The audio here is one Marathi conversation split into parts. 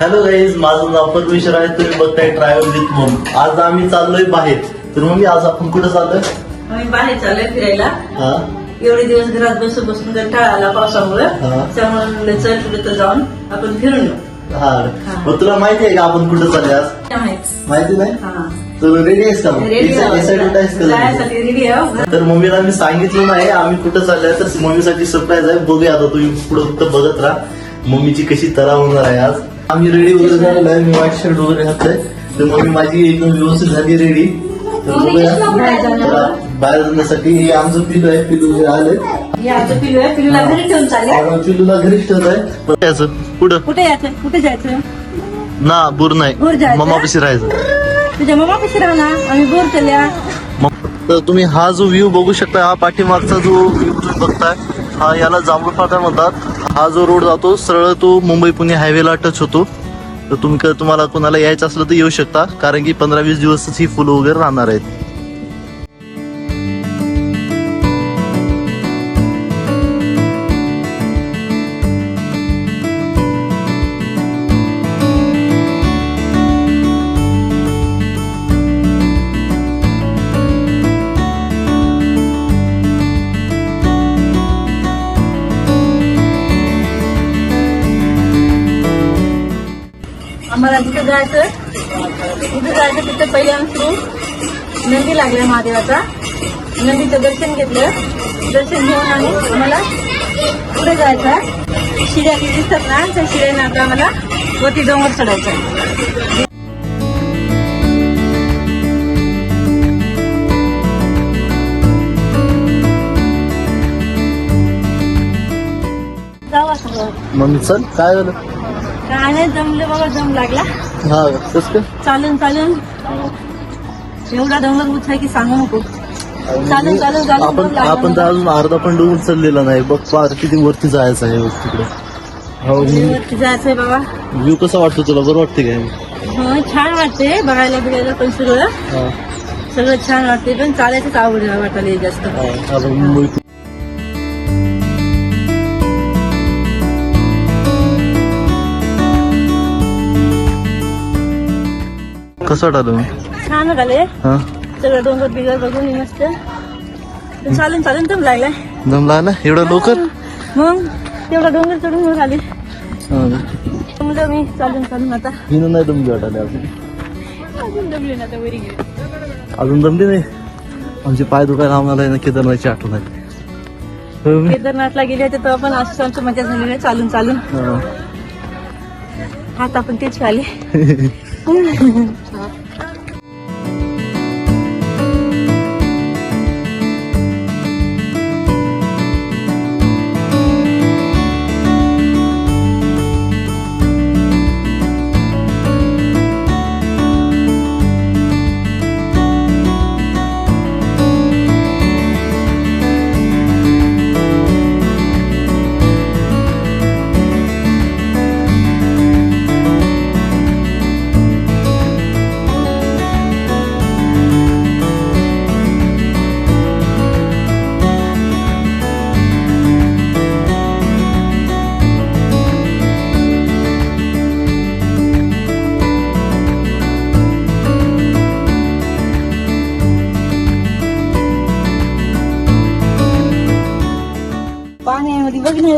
हॅलो गाईज, माझं नाव परमेश्वर आहे. तुम्ही बघताय ट्रॅव्हल विथ मम. आज आम्ही चाललोय बाहेर. तर मम्मी, आज आपण कुठं चाललोय? आम्ही बाहेर चाललोय फिरायला. एवढे दिवस घरात बसून बसून कंटाळा आला पावसामुळे. त्यामुळे चल कुठे तर जाऊन आपण फिरून येऊ. मग तुला माहिती आहे का आपण कुठं चालले आज? माहिती नाही? तर रेडी आहेस का? रेडी आहे. तर मम्मीला मी सांगितलं नाही आम्ही कुठं चाललोय, तर मम्मीसाठी सरप्राईज आहे. बघूया आता, तुम्ही पुढे फक्त बघत राहा मम्मीची कशी तरा होणार आहे. आज आम्ही रेडी वगैरे झालेलो आहे. मी व्हाईट शर्ट वगैरे घातलंय. तर मम्मी माझी एकदम व्यवस्थित झाली रेडी. तर बघूया बाहेर जाण्यासाठी. आमचं पिलू आहे, पिलू जे आले पिलूला घरी ठेवून चालले. पिलूला घरीच ठेवत आहे. पुढं कुठे यायचं? कुठे जायचं? ना बुर नाही, बोर जायचं? मम्मापाशी राहायचं. तुझ्या मम्मा कशी राहणार? आम्ही बोर केल्या. तर तुम्ही हा जो व्ह्यू बघू शकता, हा पाठीमागचा जो व्ह्यू तुम्ही बघताय, हा याला जांभूळ फाटा म्हणतात. हा जो रोड जातो सरळ तो मुंबई पुणे हायवेला टच होतो. तर तुम्हाला कोणाला यायचं असलं तर येऊ शकता, कारण की 15-20 दिवसच ही फुलं वगैरे राहणार आहेत. आम्हाला जिथं जायचं तिथं पहिले आमचं नंदी लागलाय महादेवाचा. नंदीचं दर्शन घेतलं. दर्शन घेऊन आम्हाला पुढे जायचं. शिड्या दिसतात ना, त्या शिड्याने आता आम्हाला वरती डोंगर चढायचं. जावा सगळं. मग चल, काय झालं? काय नाही, जमलं बाबा, जम लागला. हा कस काय? चालून एवढा डोंगर उठाय की सांगू नको. चालून आपण तर अजून अर्धा पण डोंगर चढलेला नाही. बघ पार किती वरती जायचं आहे तिकडे. वरती जायचंय बाबा. व्ह्यू कसा वाटतो तुला? बरं वाटते काय? हो, छान वाटते बघायला बिघायला, पण सगळं छान वाटते. पण चालायचंच आवड वाटायला जास्त. मुंबई कसं वाटलं? छान झाले सगळं डोंगर बिगर बघून मस्त. चालून दम लागलाय. दम लागला एवढा लवकर? मग तेवढा डोंगर चढून वर आले. मी चालून आता हिनं नाही दमली वाटायला. अजून दमली ना, वरी गेली. अजून दमली नाही. आमचे पाय दुखायला आम्हाला ना केदारनाथची आठवण आहे. केदारनाथला गेले होते तेव्हा पण असं आमची मजा झाली नाही. चालून हात आपण तेच आले. पाण्यामध्ये बघ नाही,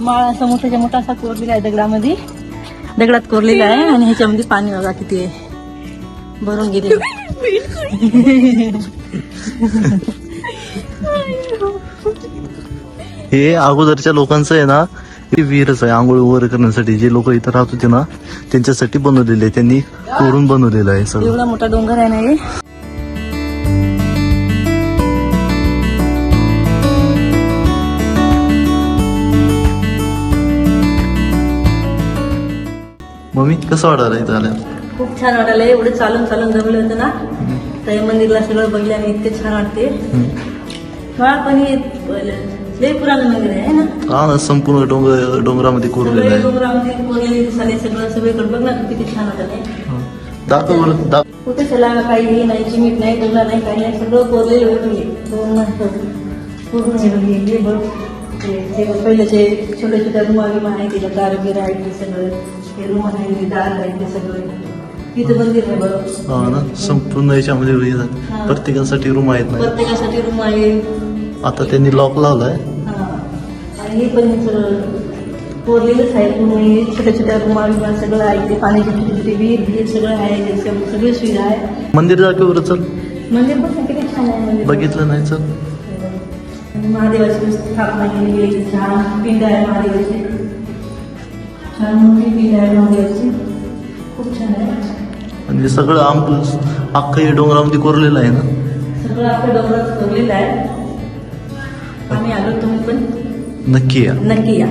माळ असा मोठा असा कोरलेला आहे दगडात कोरलेला आहे. आणि ह्याच्यामध्ये पाणी बघा किती आहे, भरून गेलेलं. हे अगोदरच्या लोकांचं आहे ना, ते विहीरच आहे आंघोळ वगैरे करण्यासाठी. जे लोक इथं राहत होते ना, त्यांच्यासाठी बनवलेले आहे. त्यांनी कोरून बनवलेलं आहे सगळं. एवढा मोठा डोंगर आहे ना हे. मम्मी कसं वाटायला इथं आल्या? खूप छान वाटायला. एवढं चालून जमलं होतं ना, त्या मंदिरला सगळं बघल्याने इतके छान वाटते. पण हे लय पुराण मंदिर आहे ना. हा, संपूर्ण डोंगरामध्ये कोरलेलं आहे. डोंगरामध्ये कोरलेले दिसाले सगळीकडे बघ ना, किती छान वाटत. दाखव बरं. कुठे सला काही नाही, चिमीट नाही, डोंगर नाही, काही नाही, सगळं कोरलेले पूर्ण पूर्ण बघ. पहिल्याचे छोट्या रूम आहे, तिला दार वगैरे आहे सगळं. हे रूम आहे, दार आहे, ते सगळं तिथं मंदिर आहे बरं. हा ना, संपूर्ण याच्यामध्ये हा. प्रत्येकासाठी रूम आहेत ना. प्रत्येकासाठी रूम आहे. आता त्यांनी लॉक लावलाय. हा. आणि हे पण सगळं कोरलेलंच आहे. तुम्ही छोट्या छोट्या रूमा बिमा सगळं आहे. ते पाण्याची छोटी छोटी विहीर सगळं आहे. त्याच्यामुळे सगळी सुविधा आहे. मंदिर जागेवर चल, मंदिर पण किती छान आहे. मंदिर बघितलं नाही चल. महादेवाची स्थापना केली आहे. छान पिंड आहे महादेवाची. छान मोठी पिंड आहे महादेवाची. खूप छान आहे. म्हणजे सगळं अख्खं हे डोंगरामध्ये कोरलेलं आहे ना. सगळं आपल्या डोंगरात कोरलेलं आहे. आम्ही आलो, तुम्ही पण नक्की या. नक्की या.